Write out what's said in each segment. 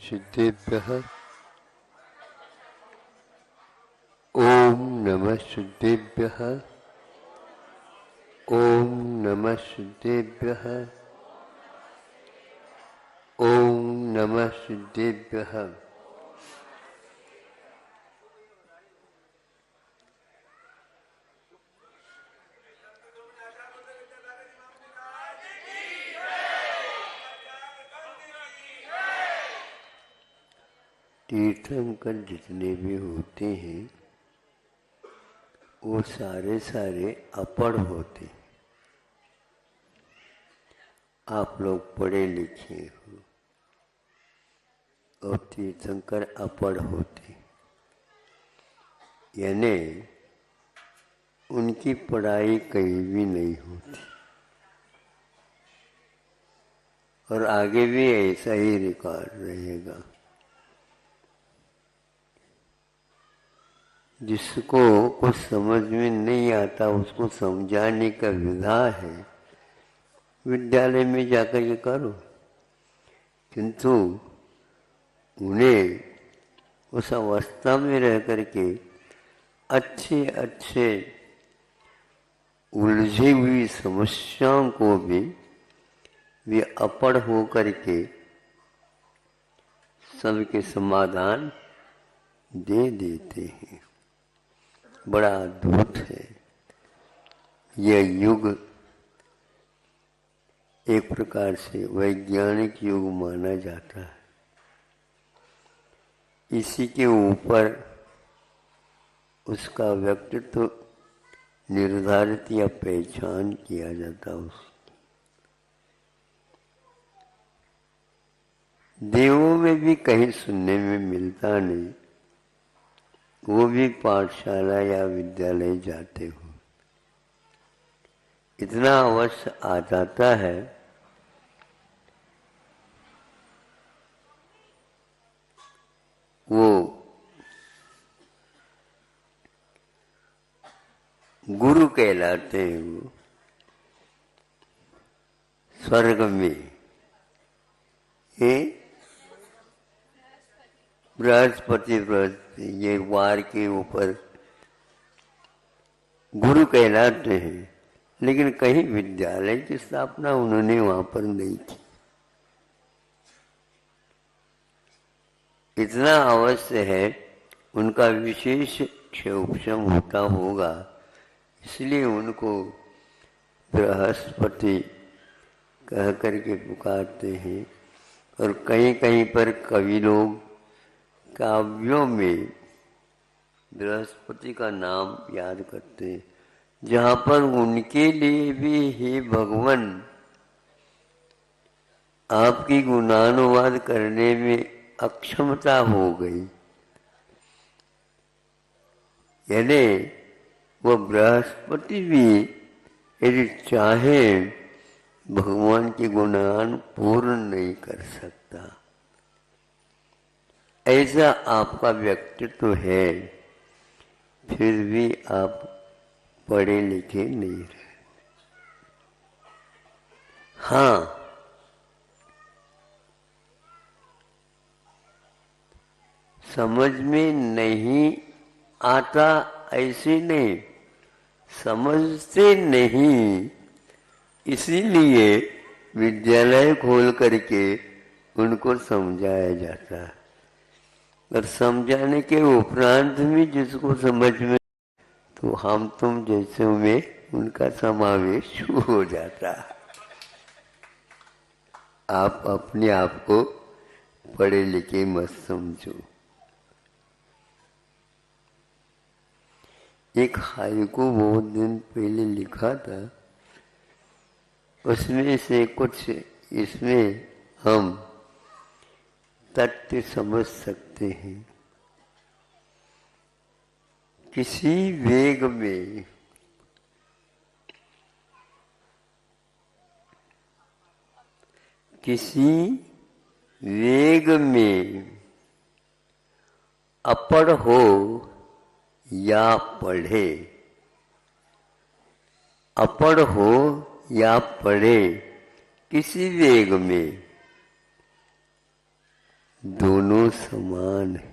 सिद्धेभ्यः ओम नमः सिद्धेभ्यः ओम नमः सिद्धेभ्यः ओम नमः सिद्धेभ्यः। तीर्थंकर जितने भी होते हैं वो सारे अपढ़ होते हैं। आप लोग पढ़े लिखे हो और तीर्थंकर अपढ़ होते, यानी उनकी पढ़ाई कहीं भी नहीं होती और आगे भी ऐसा ही रिकॉर्ड रहेगा। जिसको कुछ समझ में नहीं आता उसको समझाने का विधा है विद्यालय में जाकर ये करो, किंतु उन्हें उस अवस्था में रह करके अच्छे अच्छे उलझी हुई समस्याओं को भी वे अपढ़ हो करके सबके समाधान दे देते हैं। बड़ा अद्भुत है यह युग। एक प्रकार से वैज्ञानिक युग माना जाता है। इसी के ऊपर उसका व्यक्तित्व निर्धारित या पहचान किया जाता है। देवों में भी कहीं सुनने में मिलता नहीं, वो भी पाठशाला या विद्यालय जाते हो। इतना अवश्य आ जाता है वो गुरु कहलाते हैं। वो स्वर्ग में बृहस्पति ये वार के ऊपर गुरु कहलाते हैं, लेकिन कहीं विद्यालय की स्थापना उन्होंने वहां पर नहीं की। इतना अवश्य है उनका विशेष क्षोभम होता होगा, इसलिए उनको बृहस्पति कह करके पुकारते हैं। और कहीं कहीं पर कवि लोग काव्यों में बृहस्पति का नाम याद करते हैं, जहाँ पर उनके लिए भी हे भगवान आपकी गुणानुवाद करने में अक्षमता हो गई। यानी वो बृहस्पति भी यदि चाहे भगवान के गुणगान पूर्ण नहीं कर सकता। ऐसा आपका व्यक्तित्व है, फिर भी आप पढ़े लिखे नहीं रहे। हाँ, समझ में नहीं आता ऐसे नहीं, समझते नहीं, इसीलिए विद्यालय खोल करके उनको समझाया जाता है। और समझाने के उपरांत भी जिसको समझ में, तो हम तुम जैसे में उनका समावेश हो जाता है। आप अपने आप को पढ़े लिखे मत समझो। एक हाइकू बहुत दिन पहले लिखा था, उसमें से कुछ इसमें हम तथ्य समझ सकते हैं। किसी वेग में अपढ़ हो या पढ़े, अपढ़ हो या पढ़े, किसी वेग में दोनों समान है।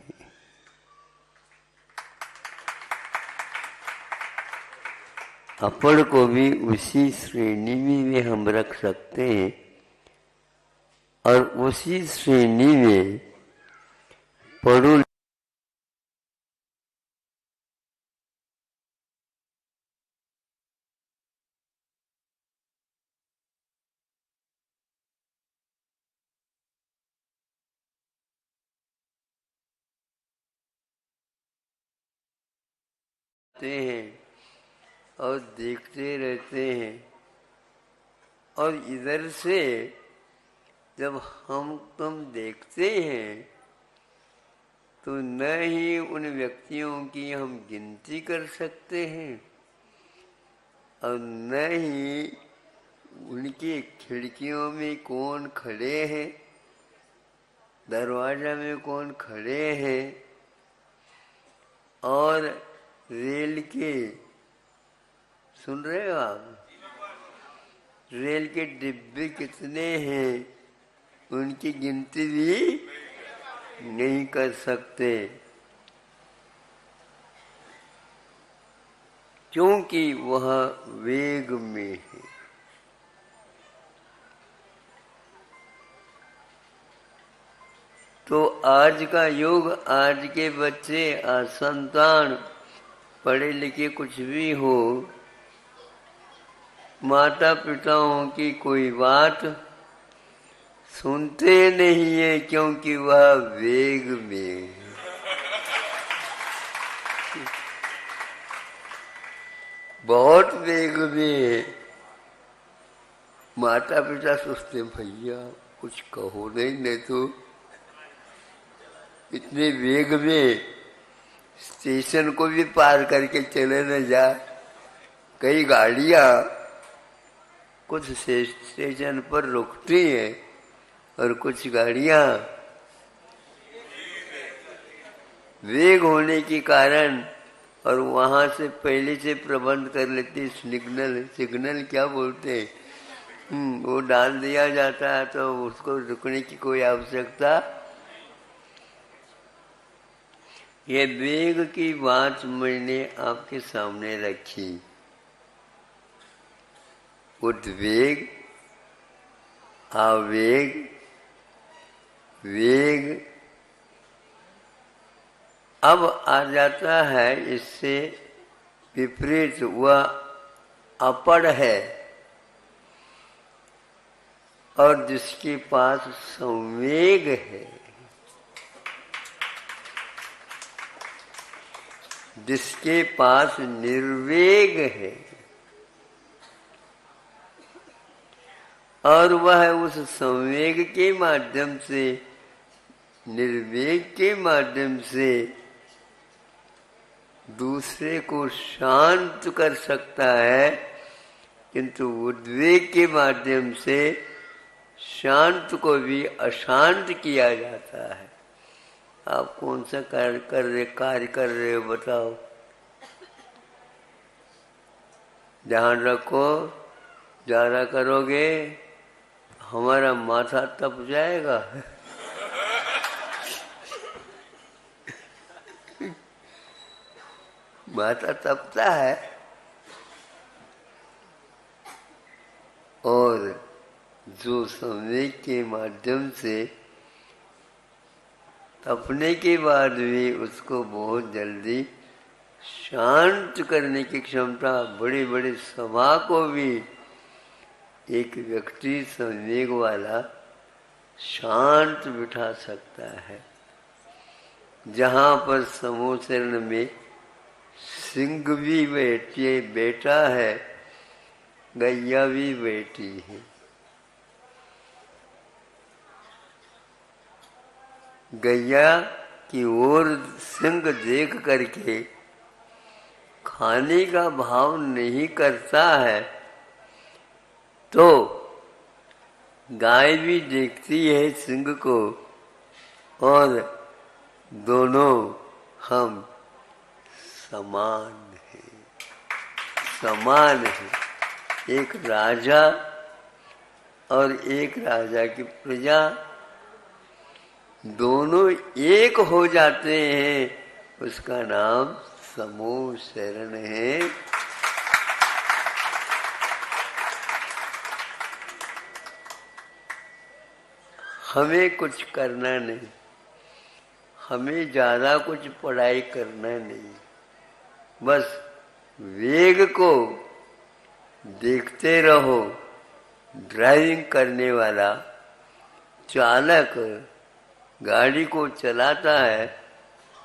अपड़ को भी उसी श्रेणी में हम रख सकते हैं और उसी श्रेणी में पढ़ो हैं और देखते रहते हैं, और इधर से जब हम तुम देखते हैं तो न ही उन व्यक्तियों की हम गिनती कर सकते हैं और न ही उनकी खिड़कियों में कौन खड़े हैं, दरवाजा में कौन खड़े हैं, और रेल के, सुन रहे हो आप, रेल के डिब्बे कितने हैं उनकी गिनती भी नहीं कर सकते, क्योंकि वह वेग में है। तो आज का युग, आज के बच्चे, आज संतान पढ़े लिखे कुछ भी हो, माता पिताओं की कोई बात सुनते नहीं है, क्योंकि वह वेग में है। बहुत वेग में माता पिता सोचते भैया कुछ कहो नहीं तो इतने वेग में स्टेशन को भी पार करके चले न जाए। कई गाड़ियां कुछ स्टेशन पर रुकती हैं और कुछ गाड़ियां वेग होने के कारण और वहां से पहले से प्रबंध कर लेती, सिग्नल क्या बोलते हैं, वो डाल दिया जाता है, तो उसको रुकने की कोई आवश्यकता। ये वेग की बात मैंने आपके सामने रखी। उद्वेग, आवेग, वेग अब आ जाता है इससे विपरीत, वह अपड़ है और जिसके पास संवेग है, जिसके पास निर्वेग है, और वह उस संवेग के माध्यम से, निर्वेग के माध्यम से दूसरे को शांत कर सकता है, किंतु उद्वेग के माध्यम से शांत को भी अशांत किया जाता है। आप कौन सा कार्य कर रहे हो बताओ? ध्यान रखो, ज्यादा करोगे हमारा माथा तप जाएगा। माथा तपता है और जो संवेग के माध्यम से तपने के बाद भी उसको बहुत जल्दी शांत करने की क्षमता, बड़ी बड़ी सभा को भी एक व्यक्ति संवेग वाला शांत बिठा सकता है। जहाँ पर समोचरण में सिंह भी बैठा है, गैया भी बैठी है। गैया की ओर सिंह देख करके खाने का भाव नहीं करता है, तो गाय भी देखती है सिंह को, और दोनों हम समान हैं, समान है। एक राजा और एक राजा की प्रजा, दोनों एक हो जाते हैं, उसका नाम समूह शरण है। हमें कुछ करना नहीं, हमें ज्यादा कुछ पढ़ाई करना नहीं, बस वेग को देखते रहो। ड्राइविंग करने वाला चालक गाड़ी को चलाता है,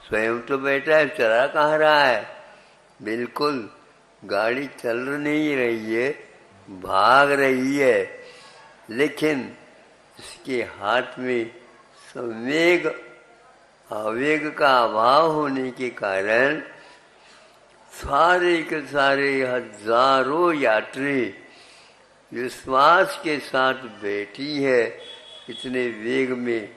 स्वयं तो बैठा है, चला कहाँ रहा है? बिल्कुल गाड़ी चल नहीं रही है, भाग रही है, लेकिन इसके हाथ में संवेग आवेग का अभाव होने के कारण सारे के सारे हजारों यात्री विश्वास के साथ बैठी है। इतने वेग में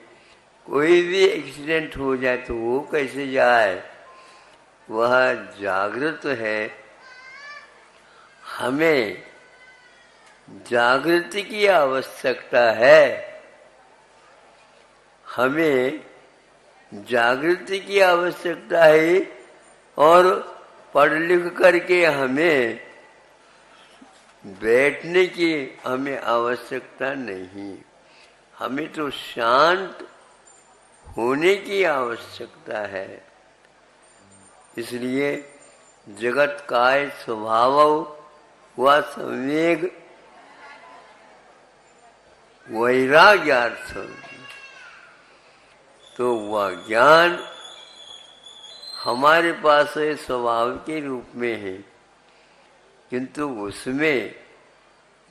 कोई भी एक्सीडेंट हो जाए तो वो कैसे जाए? वह जागृत है। हमें जागृति की आवश्यकता है, हमें जागृति की आवश्यकता है, और पढ़ लिख करके हमें बैठने की हमें आवश्यकता नहीं। हमें तो शांत होने की आवश्यकता है। इसलिए जगत काय स्वभाव व संवेग वैराग्यार्थ, तो वह ज्ञान हमारे पास है, स्वभाव के रूप में है, किंतु उसमें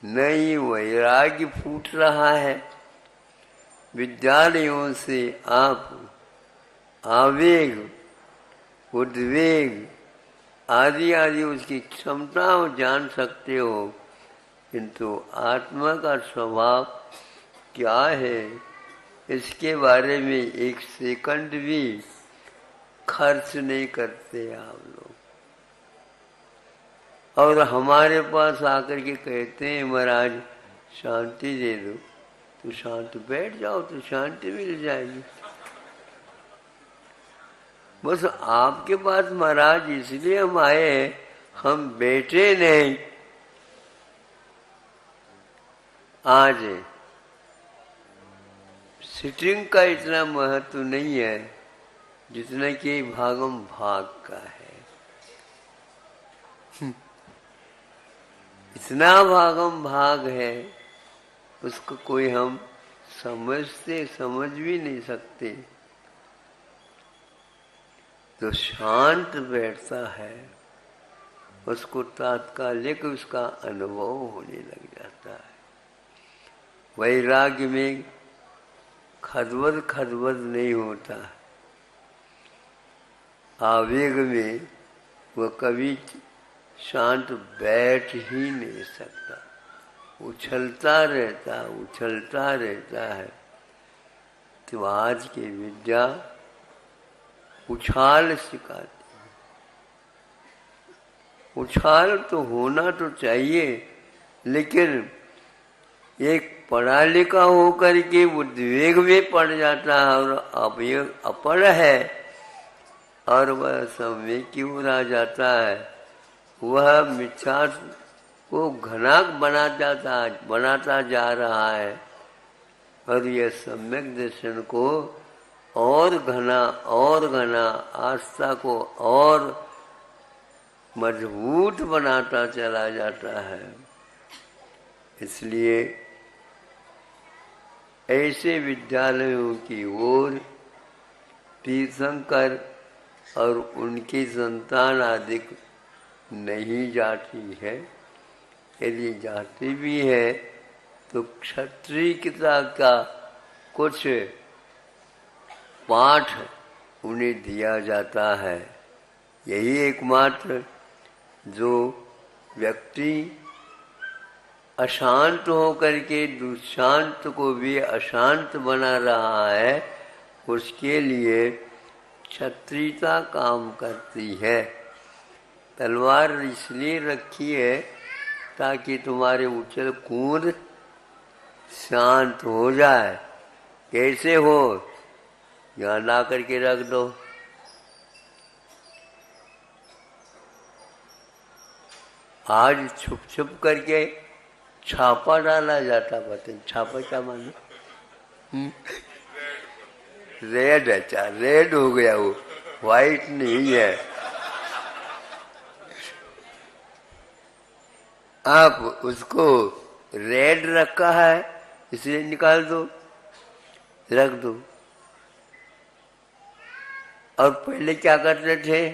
नई वैराग्य फूट रहा है। विद्यालयों से आप आवेग, उद्वेग आदि आदि उसकी क्षमताओं जान सकते हो, किंतु आत्मा का स्वभाव क्या है इसके बारे में एक सेकंड भी खर्च नहीं करते आप लोग। और हमारे पास आकर के कहते हैं महाराज शांति दे दो, तो शांत बैठ जाओ तो शांति मिल जाएगी। बस आपके पास महाराज इसलिए हम आए, हम बैठे नहीं। आज सिटिंग का इतना महत्व नहीं है जितना कि भागम भाग का है। इतना भागम भाग है, उसको कोई हम समझ भी नहीं सकते। तो शांत बैठता है, उसको तात्कालिक उसका अनुभव होने लग जाता है। वैराग्य में खदबद नहीं होता, आवेग में वह कभी शांत बैठ ही नहीं सकता, उछलता रहता है। तो आज की विद्या उछाल सिखाती है। उछाल तो होना तो चाहिए, लेकिन एक पढ़ा लिखा होकर के उद्वेग में पड़ जाता है और अपढ़ है और वह संवेग की ओर आ जाता है। वह मिथ्या को घना बनाता जा रहा है, और यह सम्यक दर्शन को और घना आस्था को और मजबूत बनाता चला जाता है। इसलिए ऐसे विद्यालयों की ओर तीर्थंकर और उनकी संतान आदि नहीं जाती है। यदि जाती भी है तो क्षत्रियता का कुछ पाठ उन्हें दिया जाता है। यही एकमात्र जो व्यक्ति अशांत होकर के दुशांत को भी अशांत बना रहा है, उसके लिए क्षत्रियता काम करती है। तलवार इसलिए रखी है ताकि तुम्हारे उछल कूद शांत हो जाए। कैसे हो? यहाँ ला करके रख दो। आज छुप छुप करके छापा डाला जाता। पता छापा क्या मानो? रेड है, अच्छा रेड हो गया, वो व्हाइट नहीं है। आप उसको रेड रखा है इसलिए निकाल दो, रख दो। और पहले क्या करते थे?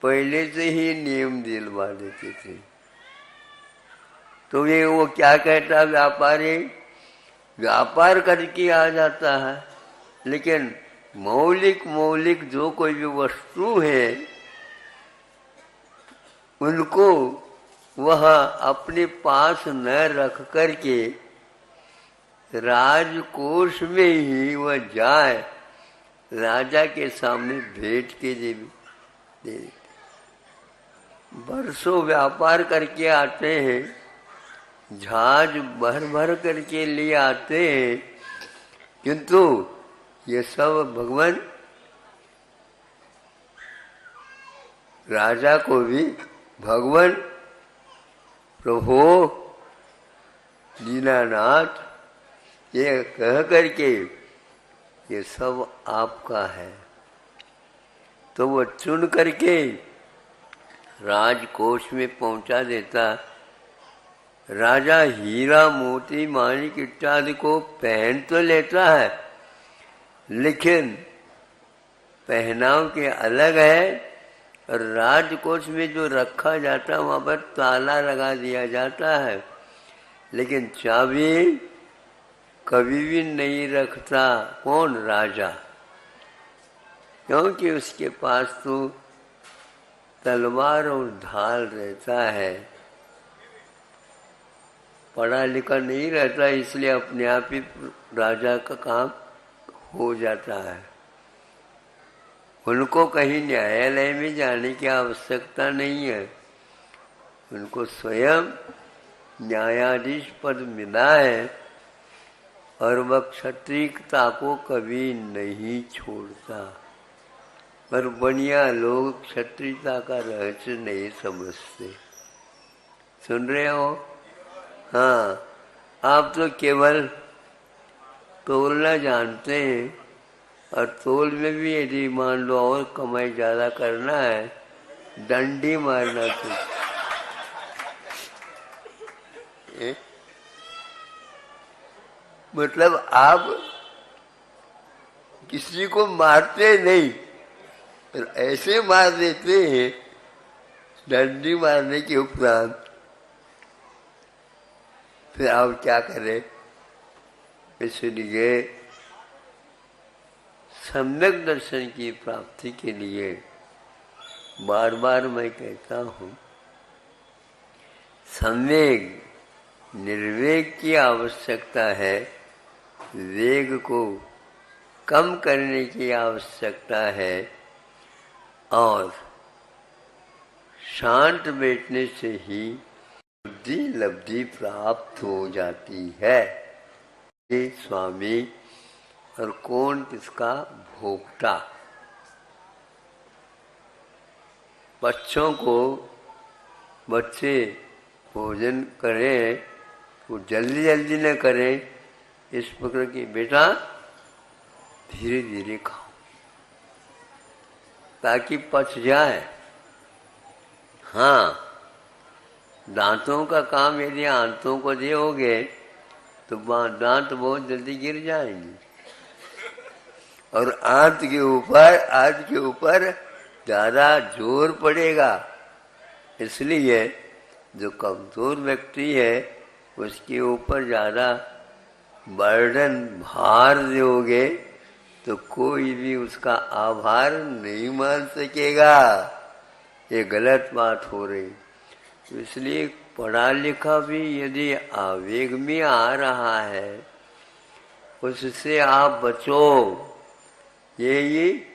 पहले से ही नियम दिलवा देते थे। तो ये वो क्या कहता, व्यापारी व्यापार करके आ जाता है, लेकिन मौलिक जो कोई भी वस्तु है उनको वह अपने पास न रख करके राजकोष में ही वह जाए, राजा के सामने भेंट के दे। बरसों व्यापार करके आते हैं, जहाज भर भर करके लिए आते हैं, किंतु ये सब भगवान राजा को भी भगवान प्रभु दीनानाथ ये कह करके ये सब आपका है, तो वो चुन करके राजकोष में पहुंचा देता। राजा हीरा मोती माणिक इत्यादि को पहन तो लेता है, लेकिन पहनाव के अलग है, और राजकोष में जो रखा जाता है वहां पर ताला लगा दिया जाता है, लेकिन चाबी कभी भी नहीं रखता। कौन? राजा। क्योंकि उसके पास तो तलवार और ढाल रहता है, पढ़ा लिखा नहीं रहता, इसलिए अपने आप ही राजा का काम हो जाता है। उनको कहीं न्यायालय में जाने की आवश्यकता नहीं है, उनको स्वयं न्यायाधीश पद मिला है, और वह क्षत्रियता को कभी नहीं छोड़ता। पर बढ़िया लोग क्षत्रियता का रहस्य नहीं समझते। सुन रहे हो? हाँ, आप तो केवल तोलना जानते हैं, और तोल में भी यदि मान लो और कमाई ज्यादा करना है, डंडी मारना चाहिए। मतलब आप किसी को मारते नहीं, ऐसे मार देते हैं डंडी मारने के उपरांत। फिर आप क्या करें? इसलिए सम्यक दर्शन की प्राप्ति के लिए बार बार मैं कहता हूँ, सम्वेग निर्वेग की आवश्यकता है, वेग को कम करने की आवश्यकता है, और शांत बैठने से ही बुद्धि लब्धि प्राप्त हो जाती है। ये स्वामी और कौन किसका भोक्ता। बच्चों को बच्चे भोजन करें वो जल्दी जल्दी न करें, इस प्रकार की बेटा धीरे धीरे खाओ ताकि पच जाए। हाँ, दांतों का काम यदि आंतों को दोगे तो दांत बहुत जल्दी गिर जाएंगे, और आंत के ऊपर ज्यादा जोर पड़ेगा। इसलिए जो कमजोर व्यक्ति है उसके ऊपर ज्यादा बर्डन भार दोगे तो कोई भी उसका आभार नहीं मान सकेगा। ये गलत बात हो रही। तो इसलिए पढ़ा लिखा भी यदि आवेग में आ रहा है उससे आप बचो। यही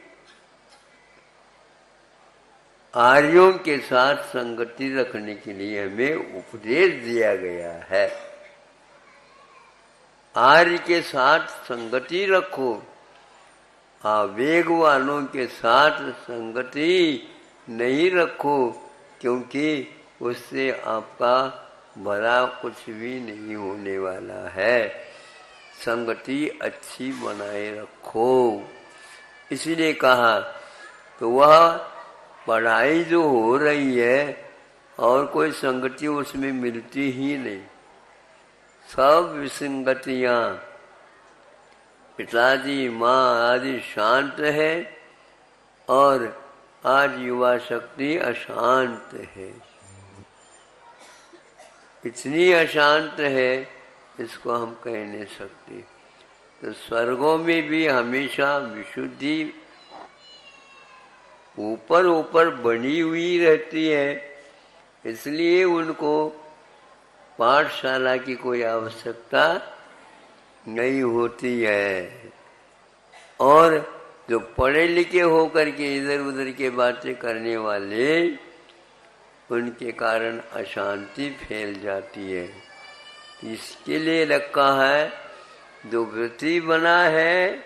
आर्यों के साथ संगति रखने के लिए हमें उपदेश दिया गया है। आर्य के साथ संगति रखो, आवेग वालों के साथ संगति नहीं रखो, क्योंकि उससे आपका भला कुछ भी नहीं होने वाला है। संगति अच्छी बनाए रखो। इसीलिए कहा तो वह पढ़ाई जो हो रही है और कोई संगति उसमें मिलती ही नहीं, सब विसंगतियां, पिताजी माँ आदि शांत है और आज युवा शक्ति अशांत है। इतनी अशांत है इसको हम कह नहीं सकते। तो स्वर्गों में भी हमेशा विशुद्धि ऊपर ऊपर बनी हुई रहती है, इसलिए उनको पाठशाला की कोई आवश्यकता नहीं होती है। और जो पढ़े लिखे होकर के इधर उधर के बातें करने वाले, उनके कारण अशांति फैल जाती है। इसके लिए रखा है जो वृत्ति बना है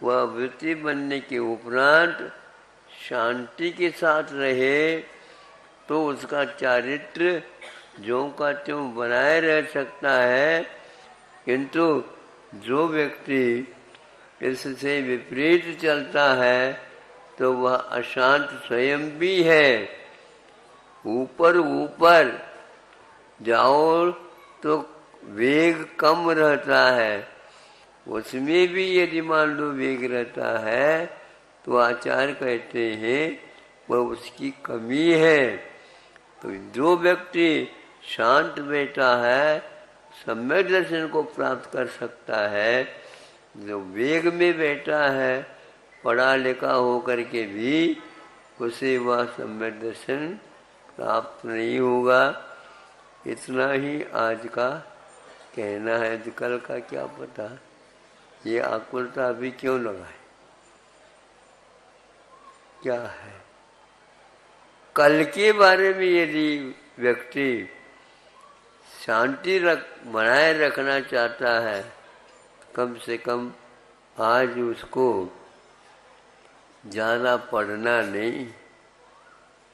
वह वृत्ति बनने के उपरांत शांति के साथ रहे तो उसका चारित्र ज्यों का त्यों बनाए रह सकता है। किंतु जो व्यक्ति इससे विपरीत चलता है तो वह अशांत स्वयं भी है। ऊपर ऊपर जाओ तो वेग कम रहता है, उसमें भी यदि मान लो वेग रहता है तो आचार्य कहते हैं वह उसकी कमी है। तो जो व्यक्ति शांत बैठा है सम्यक दर्शन को प्राप्त कर सकता है। जो वेग में बैठा है पढ़ा लिखा होकर के भी उसे वह सम्यक दर्शन प्राप्त नहीं होगा। इतना ही आज का कहना है। कल का क्या पता, ये आकुलता अभी क्यों लगाए, क्या है। कल के बारे में यदि व्यक्ति शांति बनाए रखना चाहता है, कम से कम आज उसको ज़्यादा पढ़ना नहीं,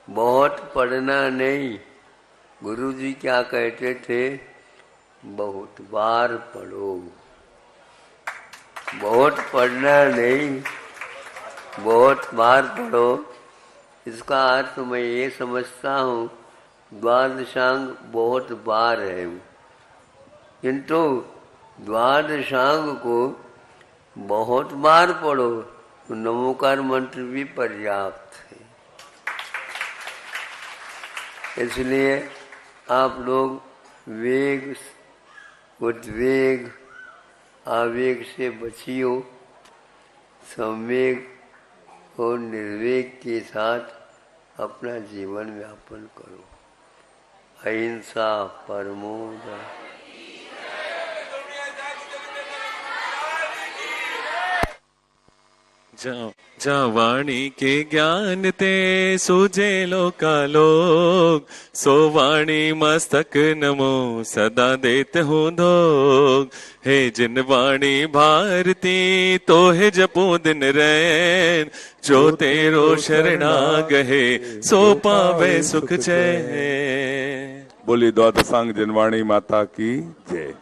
बहुत पढ़ना नहीं। गुरुजी क्या कहते थे, बहुत बार पढ़ो। बहुत पढ़ना नहीं, बहुत बार पढ़ो। इसका अर्थ मैं ये समझता हूँ, द्वादशांग बहुत बार है, किंतु द्वादशांग को बहुत बार पढ़ो तो नमोकार मंत्र भी पर्याप्त है। इसलिए आप लोग वेग, उद्वेग, आवेग से बचियो, संवेग और निर्वेग के साथ अपना जीवन व्यापन करो। अहिंसा परमो धर्मः। जा वाणी के ज्ञान ते सूझे लोका लोग, सो वाणी मस्तक नमो सदा देत हूँ धोग। हे जिन वाणी भारती तो है जपो दिन रैन, जो तेरो शरणा गहे सो पावे सुख चैन। बोली द्वादशांग जनवाणी माता की जय।